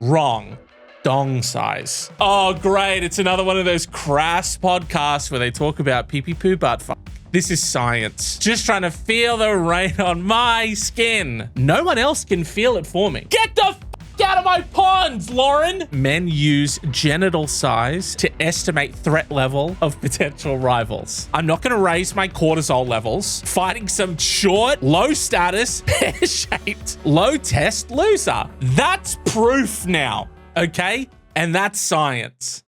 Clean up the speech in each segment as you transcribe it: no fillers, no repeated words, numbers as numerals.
Wrong. Dong size. Oh, great. It's another one of those crass podcasts where they talk about pee-pee-poo butt fuck. This is science. Just trying to feel the rain on my skin. No one else can feel it for me. Get the f out of my pond, Lauren. Men use genital size to estimate threat level of potential rivals. I'm not going to raise my cortisol levels fighting some short, low status, pear-shaped, low test loser. That's proof now. Okay? And that's science.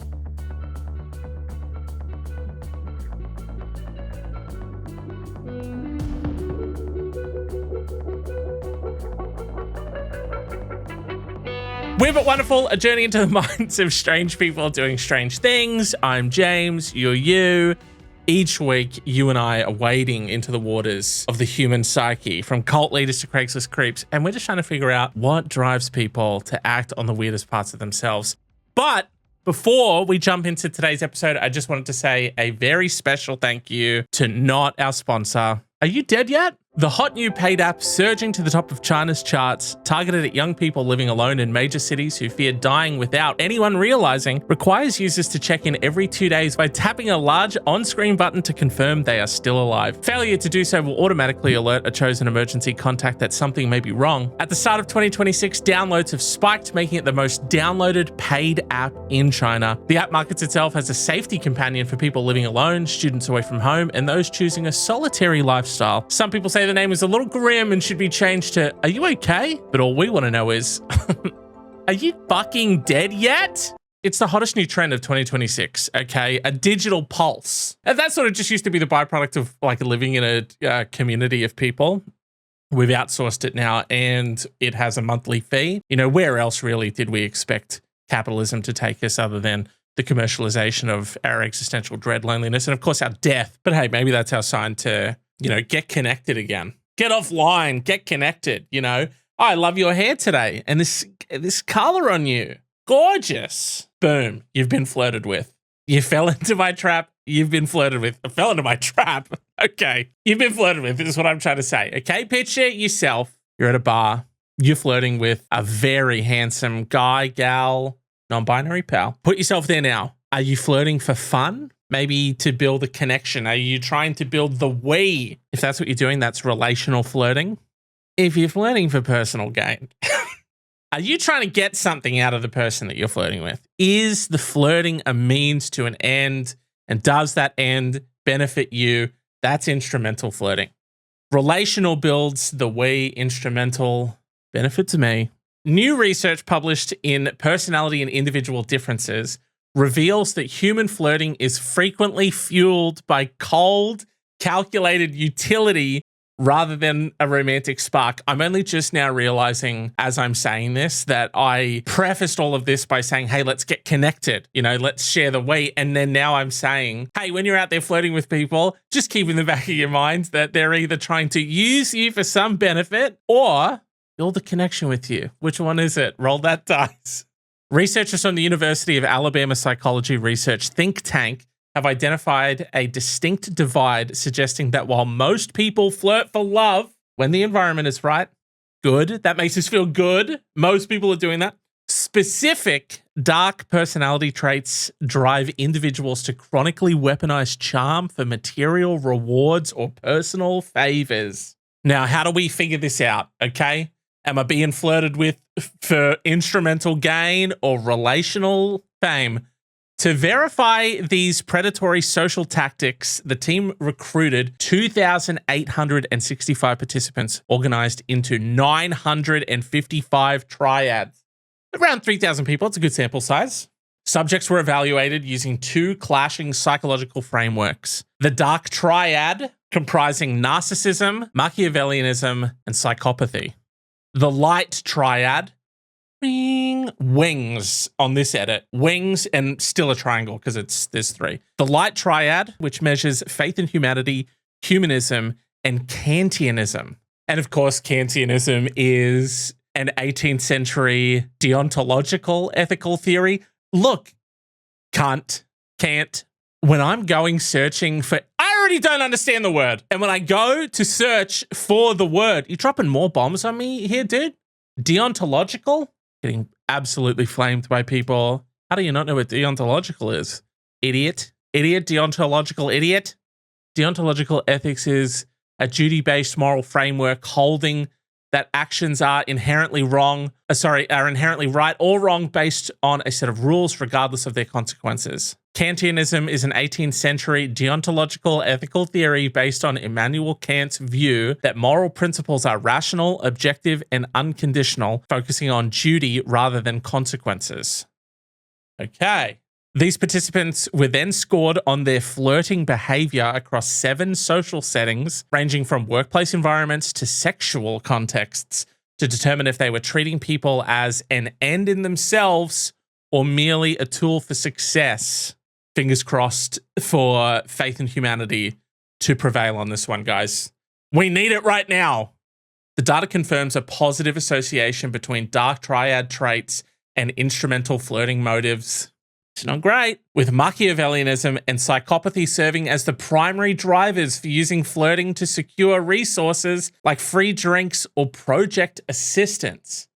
We're but wonderful, a journey into the minds of strange people doing strange things. I'm James, you're you. Each week, you and I are wading into the waters of the human psyche, from cult leaders to Craigslist creeps, and we're just trying to figure out what drives people to act on the weirdest parts of themselves. But before we jump into today's episode, I just wanted to say a very special thank you to not our sponsor. Are you dead yet? The hot new paid app surging to the top of China's charts, targeted at young people living alone in major cities who fear dying without anyone realizing, requires users to check in every 2 days by tapping a large on-screen button to confirm they are still alive. Failure to do so will automatically alert a chosen emergency contact that something may be wrong. At the start of 2026, downloads have spiked, making it the most downloaded paid app in China. The app markets itself as a safety companion for people living alone, students away from home, and those choosing a solitary lifestyle. Some people say the name is a little grim and should be changed to, "Are you okay?" But all we want to know is, are you fucking dead yet? It's the hottest new trend of 2026, okay? A digital pulse. And that sort of just used to be the byproduct of like living in a community of people. We've outsourced it now and it has a monthly fee. You know, where else really did we expect capitalism to take us other than the commercialization of our existential dread, loneliness, and of course our death. But hey, maybe that's our sign to, you know, get connected again. Get offline, get connected, you know. Oh, I love your hair today. And this color on you, gorgeous. Boom, you've been flirted with. You fell into my trap, you've been flirted with. I fell into my trap. Okay, you've been flirted with, this is what I'm trying to say. Okay, picture yourself, you're at a bar, you're flirting with a very handsome guy, gal, non-binary pal. Put yourself there now. Are you flirting for fun? Maybe to build a connection? Are you trying to build the we? If that's what you're doing, that's relational flirting. If you're flirting for personal gain, are you trying to get something out of the person that you're flirting with? Is the flirting a means to an end? And does that end benefit you? That's instrumental flirting. Relational builds the we, instrumental benefits me. New research published in Personality and Individual Differences reveals that human flirting is frequently fueled by cold, calculated utility rather than a romantic spark. I'm only just now realizing as I'm saying this that I prefaced all of this by saying, hey, let's get connected. You know, let's share the weight. And then now I'm saying, hey, when you're out there flirting with people, just keep in the back of your mind that they're either trying to use you for some benefit or build a connection with you. Which one is it? Roll that dice. Researchers from the University of Alabama Psychology Research think tank have identified a distinct divide, suggesting that while most people flirt for love when the environment is right, good, that makes us feel good. Most people are doing that. Specific dark personality traits drive individuals to chronically weaponize charm for material rewards or personal favors. Now, how do we figure this out? Okay. Am I being flirted with for instrumental gain or relational fame? To verify these predatory social tactics, the team recruited 2,865 participants organized into 955 triads. Around 3,000 people, it's a good sample size. Subjects were evaluated using two clashing psychological frameworks. The dark triad, comprising narcissism, machiavellianism, and psychopathy. The light triad, wings on this edit. Wings and still a triangle because there's three. The light triad, which measures faith in humanity, humanism, and Kantianism. And of course, Kantianism is an 18th century deontological ethical theory. Look, can't. When I'm going searching for, I already don't understand the word. And when I go to search for the word, you're dropping more bombs on me here, dude. Deontological? Getting absolutely flamed by people. How do you not know what deontological is? Idiot. Idiot, deontological idiot. Deontological ethics is a duty-based moral framework holding that actions are inherently right or wrong based on a set of rules regardless of their consequences. Kantianism is an 18th century deontological ethical theory based on Immanuel Kant's view that moral principles are rational, objective, and unconditional, focusing on duty rather than consequences. Okay. These participants were then scored on their flirting behavior across 7 social settings, ranging from workplace environments to sexual contexts, to determine if they were treating people as an end in themselves or merely a tool for success. Fingers crossed for faith in humanity to prevail on this one, guys. We need it right now. The data confirms a positive association between dark triad traits and instrumental flirting motives. It's not great. With machiavellianism and psychopathy serving as the primary drivers for using flirting to secure resources like free drinks or project assistance.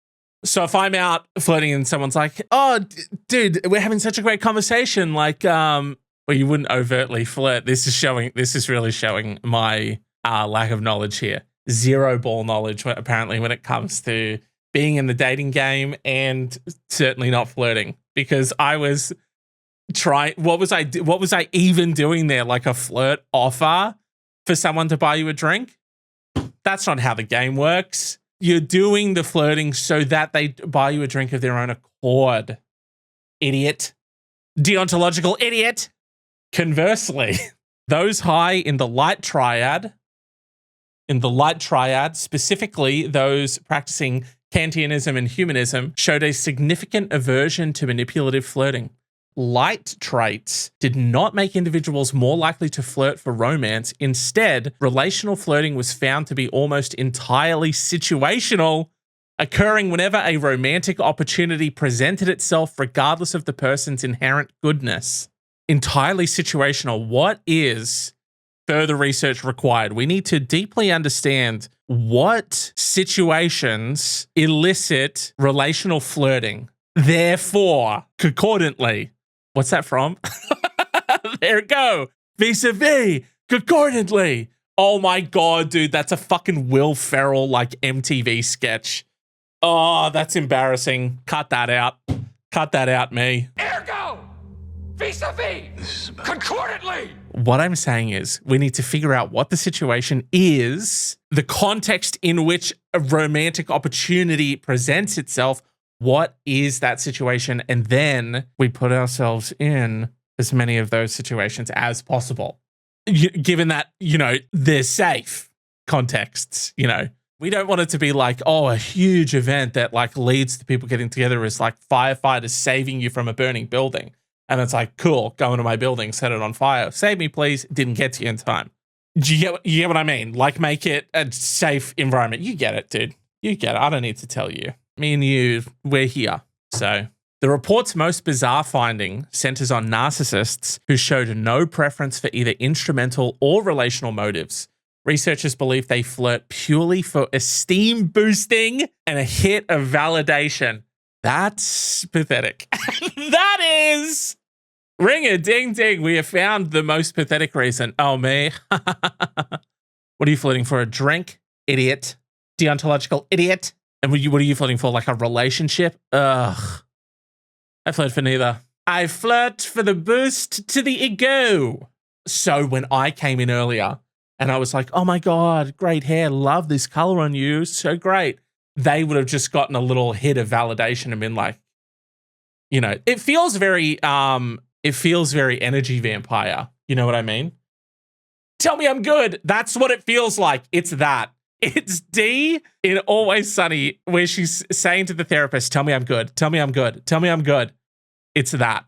So if I'm out flirting and someone's like, oh, dude, we're having such a great conversation. Like, well, you wouldn't overtly flirt. This is really showing my lack of knowledge here. Zero ball knowledge, apparently, when it comes to being in the dating game, and certainly not flirting, because I was what was I even doing there? Like a flirt offer for someone to buy you a drink? That's not how the game works. You're doing the flirting so that they buy you a drink of their own accord. Idiot. Deontological idiot. Conversely, those high in the light triad, specifically those practicing Kantianism and humanism, showed a significant aversion to manipulative flirting. Light traits did not make individuals more likely to flirt for romance. Instead, relational flirting was found to be almost entirely situational, occurring whenever a romantic opportunity presented itself, regardless of the person's inherent goodness. Entirely situational. What is further research required? We need to deeply understand what situations elicit relational flirting. Therefore, concordantly, what's that from? There we go. Vis-a-vis, concordantly. Oh my God, dude, that's a fucking Will Ferrell like MTV sketch. Oh, that's embarrassing. Cut that out. Cut that out, me. Ergo, vis-a-vis, concordantly. What I'm saying is we need to figure out what the situation is, the context in which a romantic opportunity presents itself. What is that situation? And then we put ourselves in as many of those situations as possible. Given that, they're safe contexts, We don't want it to be like, a huge event that like leads to people getting together is like firefighters saving you from a burning building. And it's like, cool, go into my building, set it on fire. Save me, please. Didn't get to you in time. You get what I mean? Like, make it a safe environment. You get it, dude. You get it. I don't need to tell you. Me and you, we're here. So the report's most bizarre finding centers on narcissists who showed no preference for either instrumental or relational motives. Researchers believe they flirt purely for esteem boosting and a hit of validation. That's pathetic. That is. Ring-a-ding-ding. We have found the most pathetic reason. Oh, me. What are you flirting for? A drink? Idiot. Deontological idiot. And what are you flirting for? Like a relationship? Ugh. I flirt for neither. I flirt for the boost to the ego. So when I came in earlier and I was like, oh my God, great hair. Love this color on you. So great. They would have just gotten a little hit of validation and been like, it feels very energy vampire. You know what I mean? Tell me I'm good. That's what it feels like. It's that. It's D in Always Sunny, where she's saying to the therapist, tell me I'm good. Tell me I'm good. Tell me I'm good. It's that.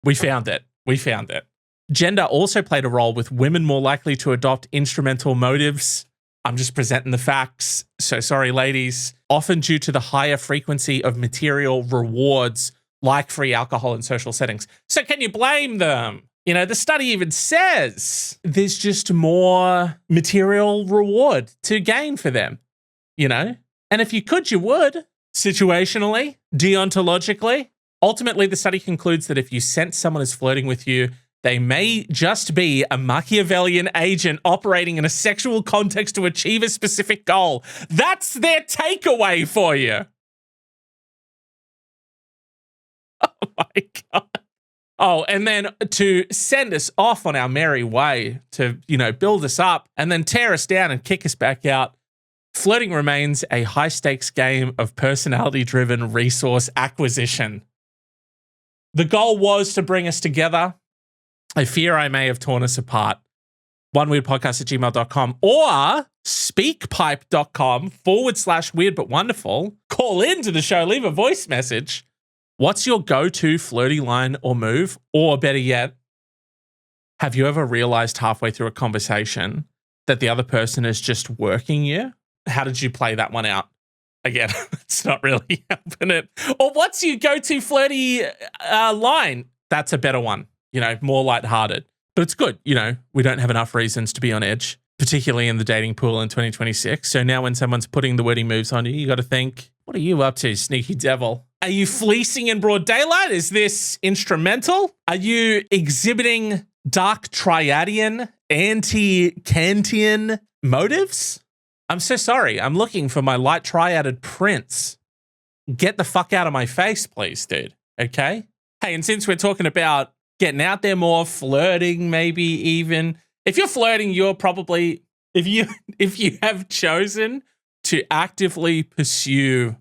We found it. We found it. Gender also played a role, with women more likely to adopt instrumental motives. I'm just presenting the facts. So sorry, ladies. Often due to the higher frequency of material rewards like free alcohol in social settings. So can you blame them? The study even says there's just more material reward to gain for them, And if you could, you would. situationally, deontologically. Ultimately, the study concludes that if you sense someone is flirting with you, they may just be a Machiavellian agent operating in a sexual context to achieve a specific goal. That's their takeaway for you. Oh my God. Oh, and then to send us off on our merry way to, build us up and then tear us down and kick us back out. Flirting remains a high-stakes game of personality-driven resource acquisition. The goal was to bring us together. I fear I may have torn us apart. oneweirdpodcast@gmail.com or speakpipe.com/weird but wonderful. Call into the show, leave a voice message. What's your go-to flirty line or move? Or better yet, have you ever realized halfway through a conversation that the other person is just working you? How did you play that one out? Again, it's not really helping it. Or what's your go-to flirty line? That's a better one, more lighthearted. But it's good, we don't have enough reasons to be on edge, particularly in the dating pool in 2026. So now when someone's putting the witty moves on you, you got to think, what are you up to, sneaky devil? Are you fleecing in broad daylight? Is this instrumental? Are you exhibiting dark triadian, anti-Kantian motives? I'm so sorry. I'm looking for my light triaded prince. Get the fuck out of my face, please, dude. Okay? Hey, and since we're talking about getting out there more, flirting, maybe even. If you're flirting, you're probably, if you have chosen to actively pursue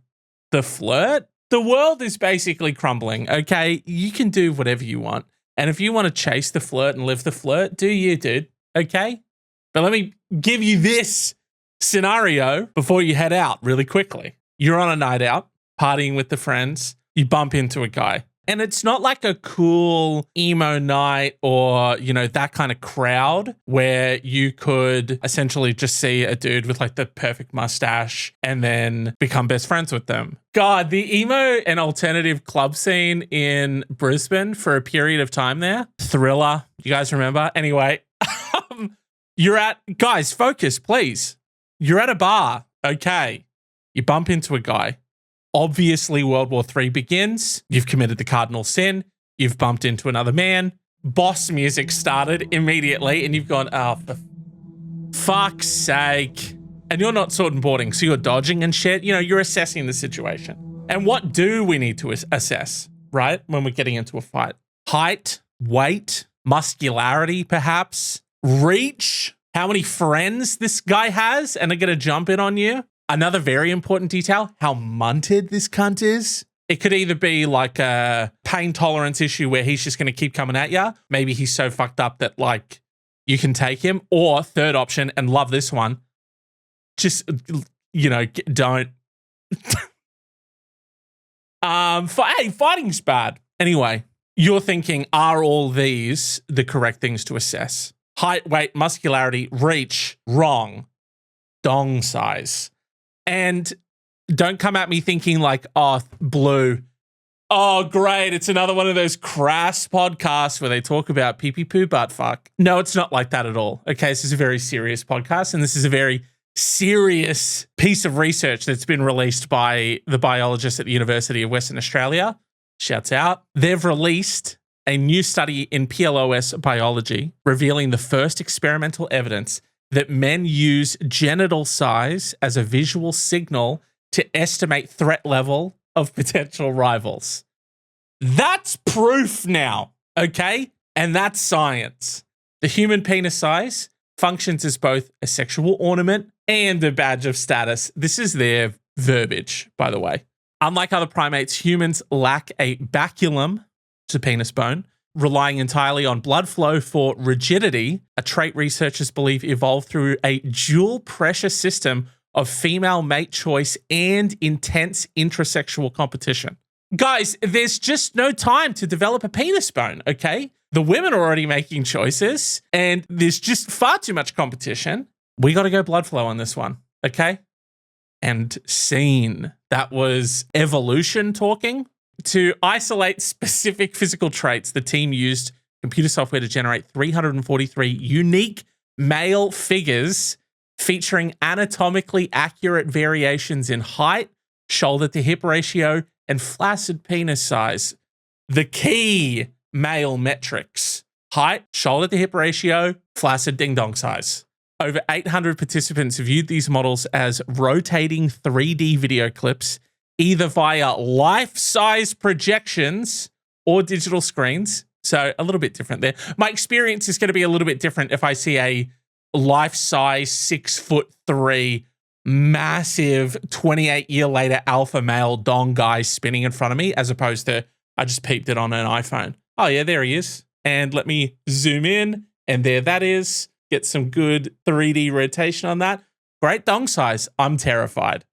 the flirt, the world is basically crumbling, okay? You can do whatever you want. And if you want to chase the flirt and live the flirt, do you, dude, okay? But let me give you this scenario before you head out really quickly. You're on a night out, partying with the friends, you bump into a guy. And it's not like a cool emo night or, that kind of crowd where you could essentially just see a dude with like the perfect mustache and then become best friends with them. God, the emo and alternative club scene in Brisbane for a period of time there. Thriller. You guys remember? Anyway, guys, focus, please. You're at a bar. Okay. You bump into a guy. Obviously, World War III begins. You've committed the cardinal sin. You've bumped into another man. Boss music started immediately, and you've gone, oh, for fuck's sake. And you're not sword and boarding, so you're dodging and shit. You're assessing the situation. And what do we need to assess, right, when we're getting into a fight? Height, weight, muscularity, perhaps, reach, how many friends this guy has, and are going to jump in on you. Another very important detail, how munted this cunt is. It could either be like a pain tolerance issue where he's just going to keep coming at you. Maybe he's so fucked up that like you can take him. Or third option, and love this one, just, don't. Fighting's bad. Anyway, you're thinking, are all these the correct things to assess? Height, weight, muscularity, reach, wrong. Dong size. And don't come at me thinking like, oh, blue. Oh, great. It's another one of those crass podcasts where they talk about pee-pee poo butt fuck. No, it's not like that at all. Okay, this is a very serious podcast, and this is a very serious piece of research that's been released by the biologists at the University of Western Australia. Shouts out. They've released a new study in PLOS biology revealing the first experimental evidence that men use genital size as a visual signal to estimate threat level of potential rivals. That's proof now, okay? And that's science. The human penis size functions as both a sexual ornament and a badge of status. This is their verbiage, by the way. Unlike other primates, humans lack a baculum, which is a penis bone, relying entirely on blood flow for rigidity, a trait researchers believe evolved through a dual pressure system of female mate choice and intense intrasexual competition. Guys, there's just no time to develop a penis bone, okay? The women are already making choices, and there's just far too much competition. We got to go blood flow on this one, okay? And scene. That was evolution talking. To isolate specific physical traits, the team used computer software to generate 343 unique male figures featuring anatomically accurate variations in height, shoulder to hip ratio, and flaccid penis size. The key male metrics: height, shoulder to hip ratio, flaccid ding dong size. Over 800 participants viewed these models as rotating 3D video clips, either via life-size projections or digital screens. So a little bit different there. My experience is going to be a little bit different if I see a life-size 6'3" massive 28-year-later alpha male dong guy spinning in front of me, as opposed to I just peeped it on an iPhone. Oh yeah, there he is. And let me zoom in, and there that is. Get some good 3D rotation on that. Great dong size. I'm terrified.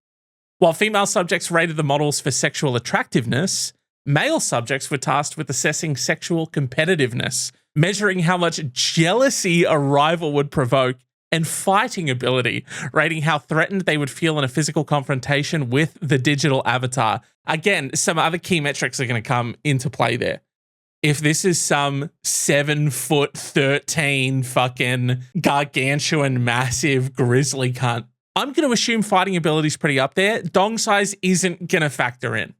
While female subjects rated the models for sexual attractiveness, male subjects were tasked with assessing sexual competitiveness, measuring how much jealousy a rival would provoke, and fighting ability, rating how threatened they would feel in a physical confrontation with the digital avatar. Again, some other key metrics are going to come into play there. If this is some 7'13" fucking gargantuan, massive grizzly cunt, I'm going to assume fighting ability is pretty up there. Dong size isn't going to factor in.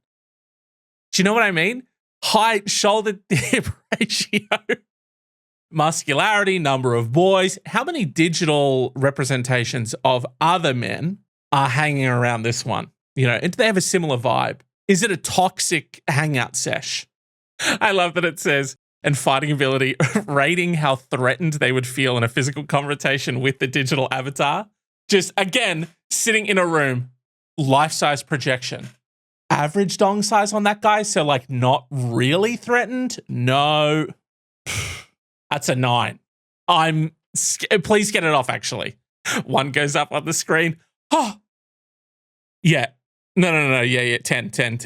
Do you know what I mean? Height, shoulder to hip ratio, muscularity, number of boys. How many digital representations of other men are hanging around this one? You know, and do they have a similar vibe? Is it a toxic hangout sesh? I love that it says, and fighting ability, rating how threatened they would feel in a physical confrontation with the digital avatar. Just, again, sitting in a room, life-size projection. Average dong size on that guy, so like not really threatened? No. That's a 9. Please get it off, actually. 1 goes up on the screen. Oh, yeah. No. Yeah. 10. Change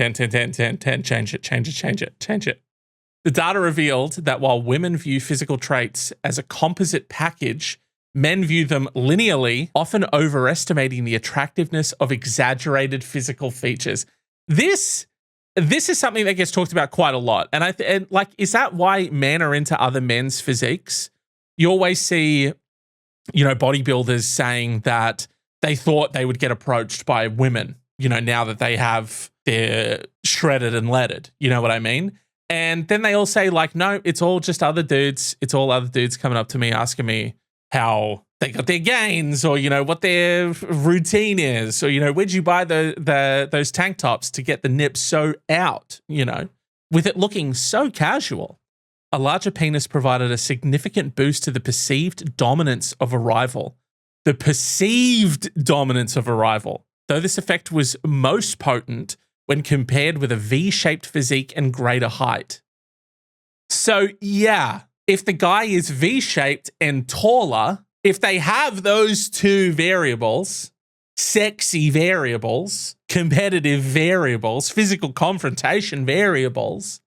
it. The data revealed that while women view physical traits as a composite package, men view them linearly, often overestimating the attractiveness of exaggerated physical features. This is something that gets talked about quite a lot. And is that why men are into other men's physiques? You always see, you know, bodybuilders saying that they thought they would get approached by women, you know, now that they're shredded and leaded. You know what I mean? And then they all say, like, no, it's all just other dudes. It's all other dudes coming up to me, asking me how they got their gains, or, you know, what their routine is, or, you know, where'd you buy those tank tops to get the nips so out, you know, with it looking so casual. A larger penis provided a significant boost to the perceived dominance of a rival. The perceived dominance of a rival, though this effect was most potent when compared with a V-shaped physique and greater height. So yeah, if the guy is V-shaped and taller, if they have those two variables, sexy variables, competitive variables, physical confrontation variables,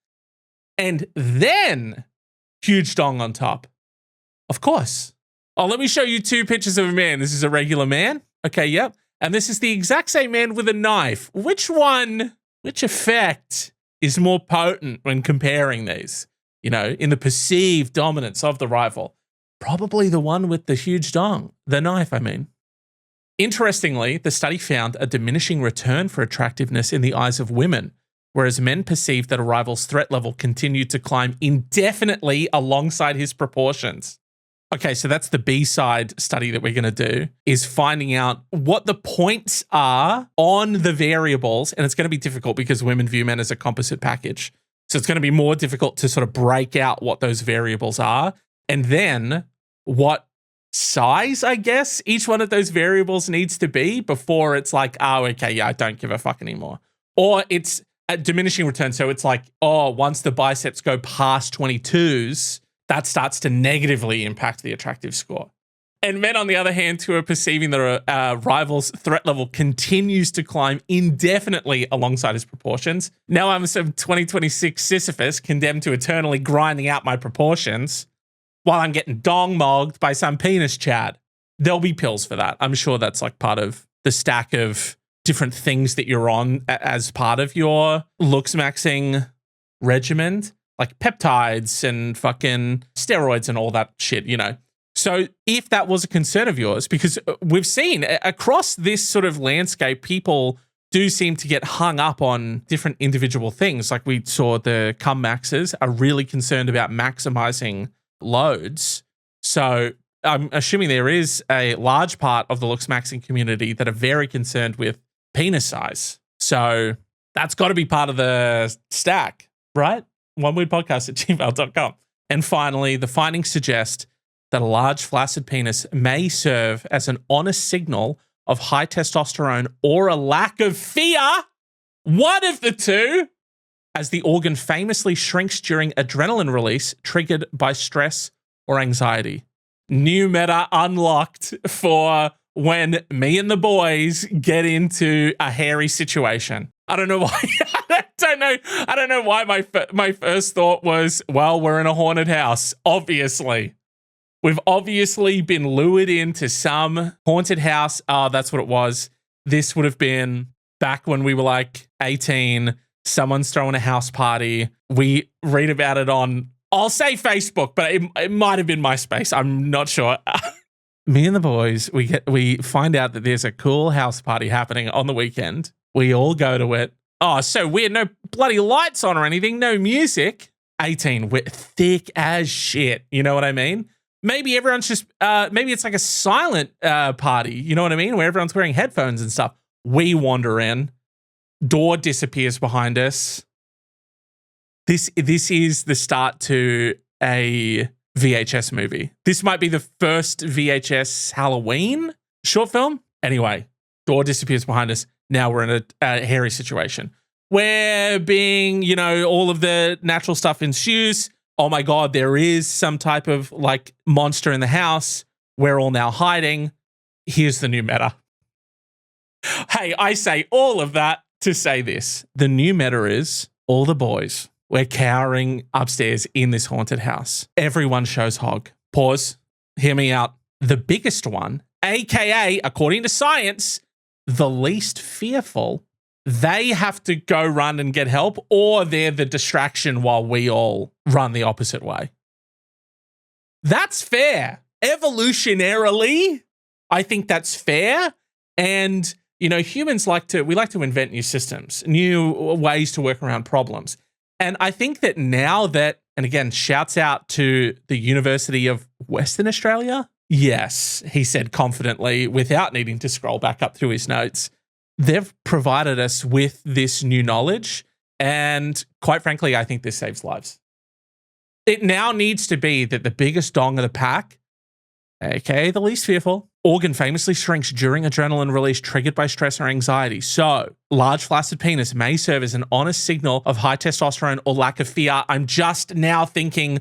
and then huge dong on top, of course. Oh, let me show you 2 pictures of a man. This is a regular man. Okay, yep. And this is the exact same man with a knife. Which effect is more potent when comparing these, you know, in the perceived dominance of the rival? Probably the one with the huge dong, the knife, I mean. Interestingly, the study found a diminishing return for attractiveness in the eyes of women, whereas men perceived that a rival's threat level continued to climb indefinitely alongside his proportions. Okay, so that's the B-side study that we're going to do, is finding out what the points are on the variables. And it's going to be difficult because women view men as a composite package. So it's going to be more difficult to sort of break out what those variables are. And then what size, I guess, each one of those variables needs to be before it's like, oh, okay, yeah, I don't give a fuck anymore. Or it's a diminishing return. So it's like, oh, once the biceps go past 22s, that starts to negatively impact the attractive score. And men, on the other hand, who are perceiving their rival's threat level continues to climb indefinitely alongside his proportions. Now I'm some 2026 Sisyphus condemned to eternally grinding out my proportions while I'm getting dong-mogged by some penis chad. There'll be pills for that. I'm sure that's like part of the stack of different things that you're on as part of your looks maxing regimen. Like peptides and fucking steroids and all that shit, you know. So if that was a concern of yours, because we've seen across this sort of landscape, people do seem to get hung up on different individual things. Like we saw the cum maxers are really concerned about maximizing loads. So I'm assuming there is a large part of the looks maxing community that are very concerned with penis size. So that's got to be part of the stack, right? oneweirdpodcast@gmail.com. And finally, the findings suggest that a large flaccid penis may serve as an honest signal of high testosterone or a lack of fear, one of the two, as the organ famously shrinks during adrenaline release triggered by stress or anxiety. New meta unlocked for when me and the boys get into a hairy situation. I don't know why. I don't know why my first thought was, well, we're in a haunted house, obviously. We've obviously been lured into some haunted house. Oh, that's what it was. This would have been back when we were like 18. Someone's throwing a house party. We read about it on, I'll say Facebook, but it might have been MySpace. I'm not sure. Me and the boys, we find out that there's a cool house party happening on the weekend. We all go to it. Oh, so weird. No bloody lights on or anything. No music. 18. We're thick as shit. You know what I mean? Maybe everyone's just, maybe it's like a silent party, you know what I mean? Where everyone's wearing headphones and stuff. We wander in. Door disappears behind us. This is the start to a VHS movie. This might be the first VHS Halloween short film. Anyway, door disappears behind us. Now we're in a hairy situation. We're being, all of the natural stuff ensues. Oh my God, there is some type of like monster in the house. We're all now hiding. Here's the new meta. Hey, I say all of that to say this. The new meta is all the boys. We're cowering upstairs in this haunted house. Everyone shows hog. Pause. Hear me out. The biggest one, AKA, according to science, the least fearful, they have to go run and get help, or they're the distraction while we all run the opposite way. That's fair. Evolutionarily, I think that's fair. And, humans like to invent new systems, new ways to work around problems. And I think that now that, and again, shouts out to the University of Western Australia. Yes, he said confidently without needing to scroll back up through his notes. They've provided us with this new knowledge. And quite frankly, I think this saves lives. It now needs to be that the biggest dong of the pack, aka the least fearful, organ famously shrinks during adrenaline release triggered by stress or anxiety. So, large flaccid penis may serve as an honest signal of high testosterone or lack of fear. I'm just now thinking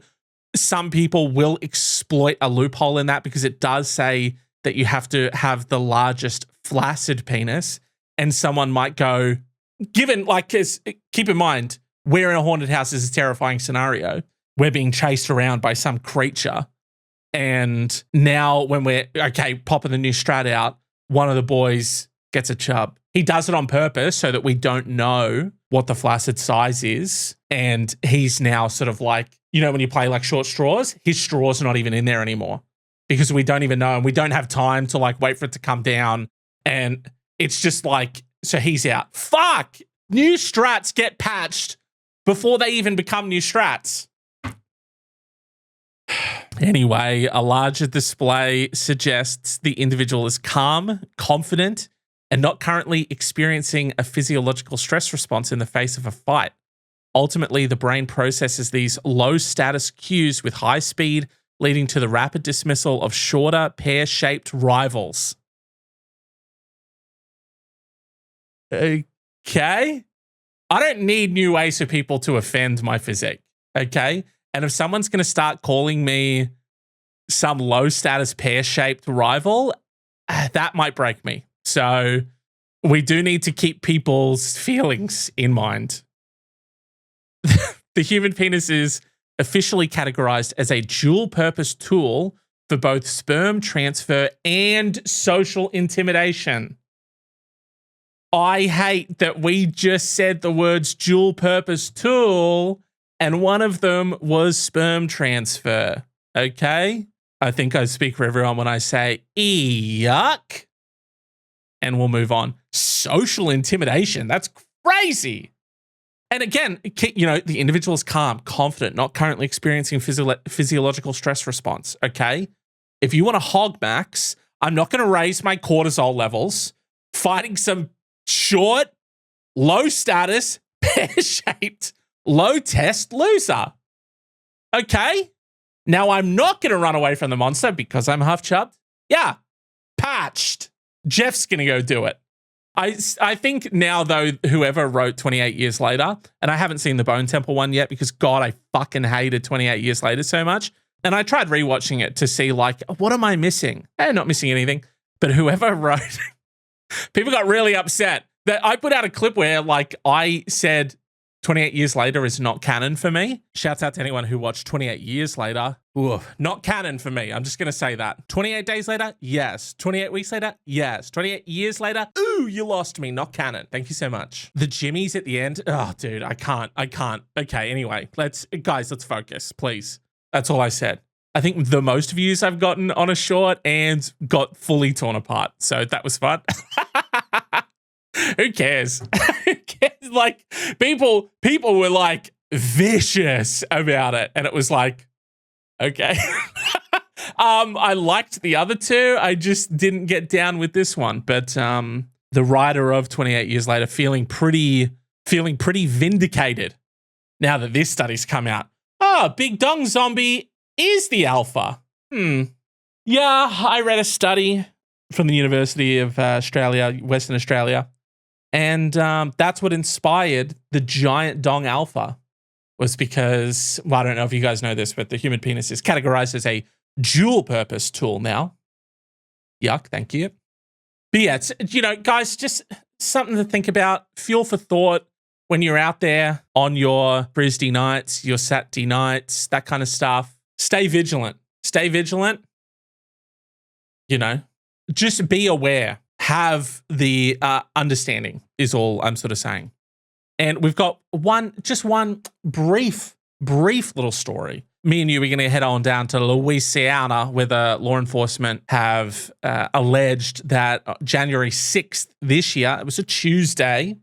some people will exploit a loophole in that because it does say that you have to have the largest flaccid penis. And someone might go, because keep in mind, we're in a haunted house is a terrifying scenario. We're being chased around by some creature. And now when we're, popping the new strat out, one of the boys gets a chub. He does it on purpose so that we don't know what the flaccid size is. And he's now sort of like, when you play like short straws, his straw's not even in there anymore because we don't even know and we don't have time to like wait for it to come down. And it's just like, so he's out. Fuck! New strats get patched before they even become new strats. Anyway, a larger display suggests the individual is calm, confident, and not currently experiencing a physiological stress response in the face of a fight. Ultimately, the brain processes these low-status cues with high speed, leading to the rapid dismissal of shorter, pear-shaped rivals. Okay? I don't need new ways for people to offend my physique, okay? And if someone's going to start calling me some low-status pear-shaped rival, that might break me. So we do need to keep people's feelings in mind. The human penis is officially categorized as a dual-purpose tool for both sperm transfer and social intimidation. I hate that we just said the words dual-purpose tool and one of them was sperm transfer, okay? I think I speak for everyone when I say yuck, and we'll move on. social intimidation. That's crazy. And again, you know, the individual is calm, confident, not currently experiencing physiological stress response, okay? If you want to hog max, I'm not going to raise my cortisol levels fighting some short, low status, pear-shaped, low test loser. Okay? Now, I'm not going to run away from the monster because I'm half chubbed. Yeah, patched. Jeff's going to go do it. I think now, though, whoever wrote 28 Years Later, and I haven't seen the Bone Temple one yet because, God, I fucking hated 28 Years Later so much. And I tried rewatching it to see, like, what am I missing? Not missing anything. But whoever wrote, people got really upset that I put out a clip where, like, I said 28 Years Later is not canon for me. Shouts out to anyone who watched 28 Years Later. Ooh, not canon for me. I'm just going to say that. 28 days later? Yes. 28 weeks later? Yes. 28 years later? Ooh, you lost me. Not canon. Thank you so much. The jimmies at the end? Oh, dude, I can't. Okay, anyway, let's focus, please. That's all I said. I think the most views I've gotten on a short and got fully torn apart. So that was fun. Who cares? Who cares? Like, people were like vicious about it. And it was like, okay. I liked the other two. I just didn't get down with this one. But the writer of 28 Years Later feeling pretty vindicated now that this study's come out. Oh, Big Dong Zombie is the alpha. Yeah, I read a study from the University of Australia, Western Australia. And that's what inspired the giant dong alpha, was because, well, I don't know if you guys know this, but the human penis is categorized as a dual purpose tool now. Yuck, thank you. But yeah, it's, you know, guys, just something to think about. Fuel for thought when you're out there on your Thursday nights, your Saturday nights, that kind of stuff. Stay vigilant. Stay vigilant. You know, just be aware. Have the understanding is all I'm sort of saying. And we've got one brief little story. Me and you, we're going to head on down to Louisiana, where the law enforcement have alleged that January 6th this year, it was a Tuesday,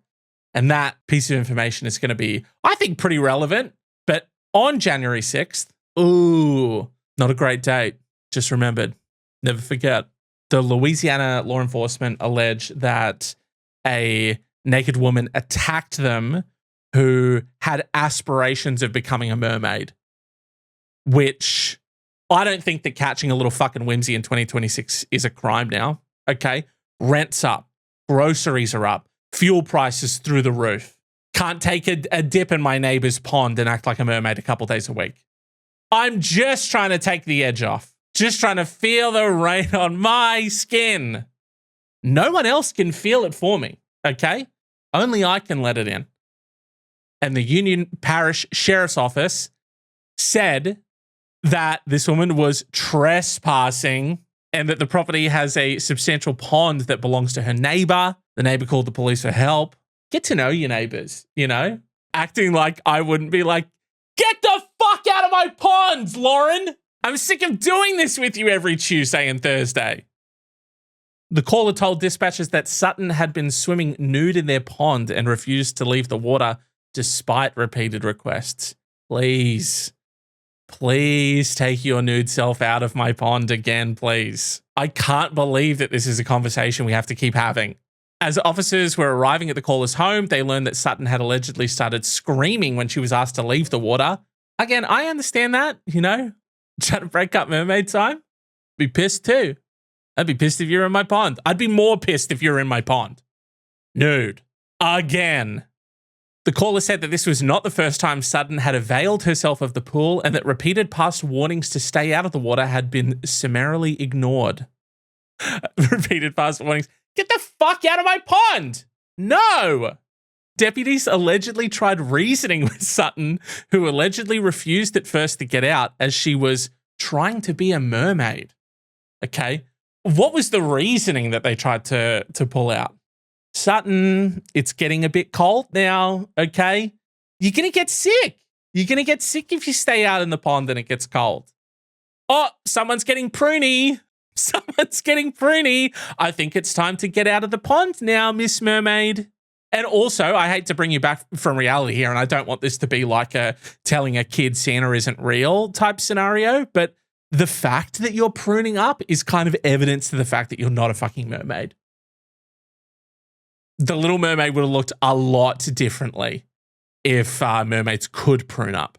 and that piece of information is going to be, I think, pretty relevant. But on January 6th, ooh, not a great date. Just remembered. Never forget. The Louisiana law enforcement alleged that a naked woman attacked them who had aspirations of becoming a mermaid, which I don't think that catching a little fucking whimsy in 2026 is a crime now, okay? Rent's up, groceries are up, fuel prices through the roof. Can't take a dip in my neighbor's pond and act like a mermaid a couple days a week. I'm just trying to take the edge off. Just trying to feel the rain on my skin. No one else can feel it for me, okay? Only I can let it in. And the Union Parish Sheriff's Office said that this woman was trespassing and that the property has a substantial pond that belongs to her neighbor. The neighbor called the police for help. Get to know your neighbors, you know? Acting like I wouldn't be like, get the fuck out of my pond, Lauren! I'm sick of doing this with you every Tuesday and Thursday. The caller told dispatchers that Sutton had been swimming nude in their pond and refused to leave the water despite repeated requests. Please take your nude self out of my pond again, please. I can't believe that this is a conversation we have to keep having. As officers were arriving at the caller's home, they learned that Sutton had allegedly started screaming when she was asked to leave the water. Again, I understand that, you know. Trying to break up mermaid time? Be pissed too. I'd be pissed if you're in my pond. I'd be more pissed if you're in my pond. Nude. Again. The caller said that this was not the first time Sutton had availed herself of the pool and that repeated past warnings to stay out of the water had been summarily ignored. Repeated past warnings. Get the fuck out of my pond! No! Deputies allegedly tried reasoning with Sutton, who allegedly refused at first to get out as she was trying to be a mermaid. Okay, what was the reasoning that they tried to pull out? Sutton, it's getting a bit cold now, okay? You're going to get sick. You're going to get sick if you stay out in the pond and it gets cold. Oh, someone's getting pruny. Someone's getting pruny. I think it's time to get out of the pond now, Miss Mermaid. And also, I hate to bring you back from reality here, and I don't want this to be like a telling a kid Santa isn't real type scenario, but the fact that you're pruning up is kind of evidence to the fact that you're not a fucking mermaid. The Little Mermaid would have looked a lot differently if mermaids could prune up.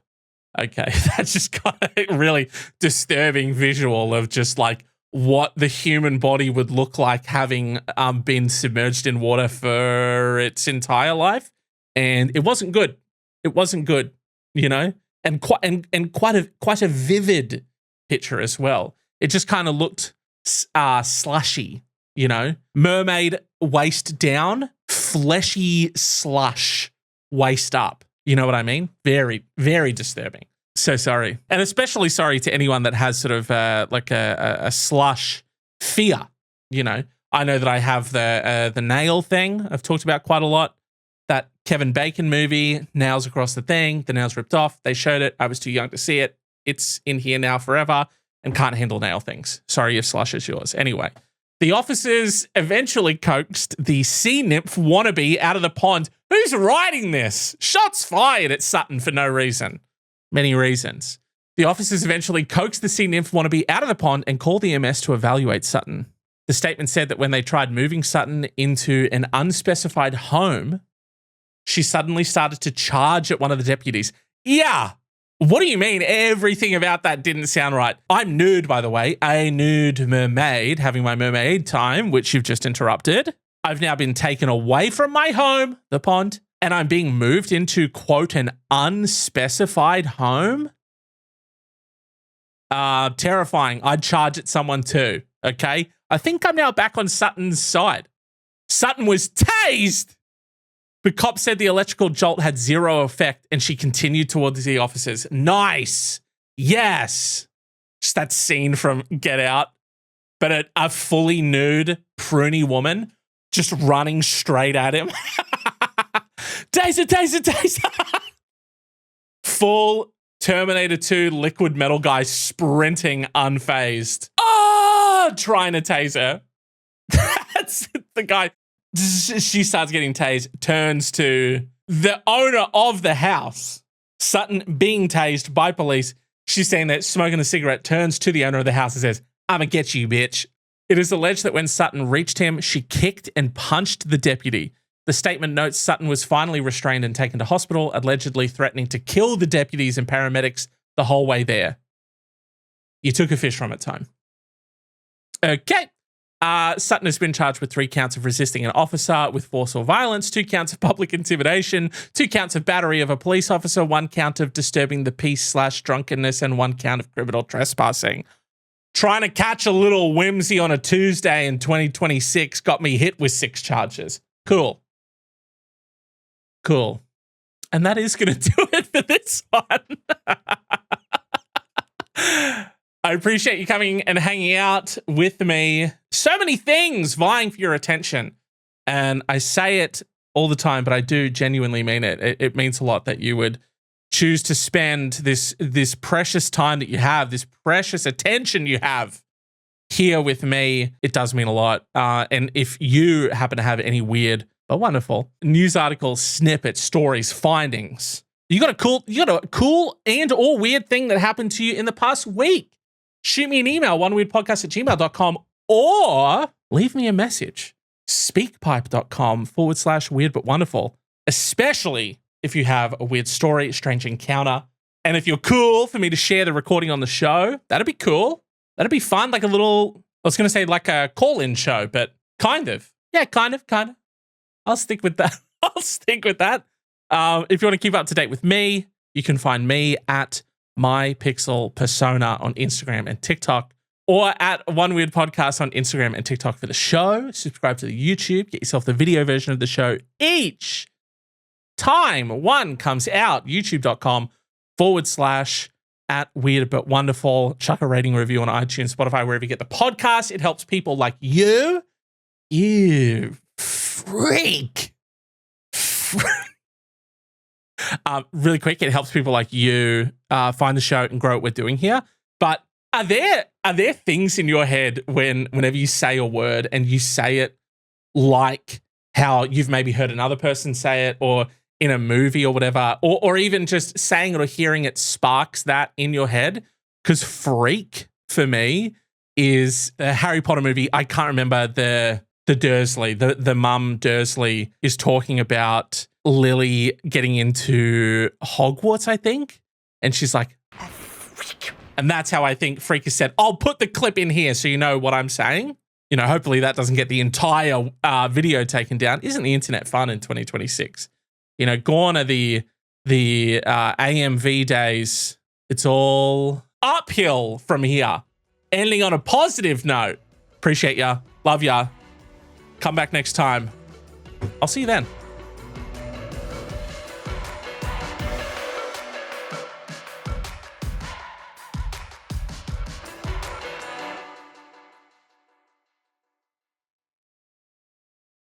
Okay, that's just kind of a really disturbing visual of just like what the human body would look like having been submerged in water for its entire life. And it wasn't good. It wasn't good, you know? And quite a vivid picture as well. It just kind of looked slushy, you know? Mermaid waist down, fleshy slush waist up. You know what I mean? Very, very disturbing. So sorry. And especially sorry to anyone that has sort of like a slush fear, you know. I know that I have the nail thing I've talked about quite a lot. That Kevin Bacon movie, nails across the thing, the nails ripped off. They showed it. I was too young to see it. It's in here now forever and can't handle nail things. Sorry if slush is yours. Anyway, the officers eventually coaxed the sea nymph wannabe out of the pond. Who's writing this? Shots fired at Sutton for no reason. Many reasons. The officers eventually coaxed the sea nymph wannabe out of the pond and called the MS to evaluate Sutton. The statement said that when they tried moving Sutton into an unspecified home, she suddenly started to charge at one of the deputies. Yeah. What do you mean? Everything about that didn't sound right. I'm nude, by the way, a nude mermaid, having my mermaid time, which you've just interrupted. I've now been taken away from my home, the pond, and I'm being moved into, quote, an unspecified home. Terrifying. I'd charge at someone too, okay? I think I'm now back on Sutton's side. Sutton was tased, but cops said the electrical jolt had zero effect and she continued towards the officers. Nice. Yes. Just that scene from Get Out, but a fully nude, pruny woman just running straight at him. Taser, taser, taser. Full Terminator 2 liquid metal guy sprinting unfazed. Oh, trying to taser. That's the guy. She starts getting tased, turns to the owner of the house. Sutton being tased by police. She's standing there smoking a cigarette, turns to the owner of the house and says, "I'ma get you, bitch." It is alleged that when Sutton reached him, she kicked and punched the deputy. The statement notes Sutton was finally restrained and taken to hospital, allegedly threatening to kill the deputies and paramedics the whole way there. You took a fish from it, Tone. Okay. Sutton has been charged with 3 counts of resisting an officer with force or violence, 2 counts of public intimidation, 2 counts of battery of a police officer, 1 count of disturbing the peace/drunkenness, and 1 count of criminal trespassing. Trying to catch a little whimsy on a Tuesday in 2026 got me hit with 6 charges. Cool. Cool. And that is going to do it for this one. I appreciate you coming and hanging out with me. So many things vying for your attention. And I say it all the time, but I do genuinely mean it. It means a lot that you would choose to spend this precious time that you have, this precious attention you have here with me. It does mean a lot. And if you happen to have any weird but wonderful news articles, snippets, stories, findings, you got a cool and or weird thing that happened to you in the past week, shoot me an email, oneweirdpodcast@gmail.com, or leave me a message, speakpipe.com/weird but wonderful, especially if you have a weird story, a strange encounter. And if you're cool for me to share the recording on the show, that'd be cool. That'd be fun. Like a little, I was going to say like a call-in show, but kind of. Yeah, kind of. I'll stick with that. If you want to keep up to date with me, you can find me at mypixelpersona on Instagram and TikTok, or at One Weird Podcast on Instagram and TikTok for the show. Subscribe to the YouTube. Get yourself the video version of the show each time one comes out. YouTube.com/@weirdbutwonderful. Chuck a rating review on iTunes, Spotify, wherever you get the podcast. It helps people like you. You freak. Really quick, it helps people like you find the show and grow what we're doing here. But are there Are there things in your head whenever you say a word and you say it like how you've maybe heard another person say it, or in a movie or whatever, or even just saying it or hearing it sparks that in your head? Because Freak, for me, is the Harry Potter movie. I can't remember the Dursley, the mum Dursley is talking about Lily getting into Hogwarts, I think. And she's like, and that's how I think Freak has said, I'll put the clip in here so you know what I'm saying. You know, hopefully that doesn't get the entire video taken down. Isn't the internet fun in 2026? You know, gone are the AMV days. It's all uphill from here. Ending on a positive note. Appreciate ya. Love ya. Come back next time. I'll see you then.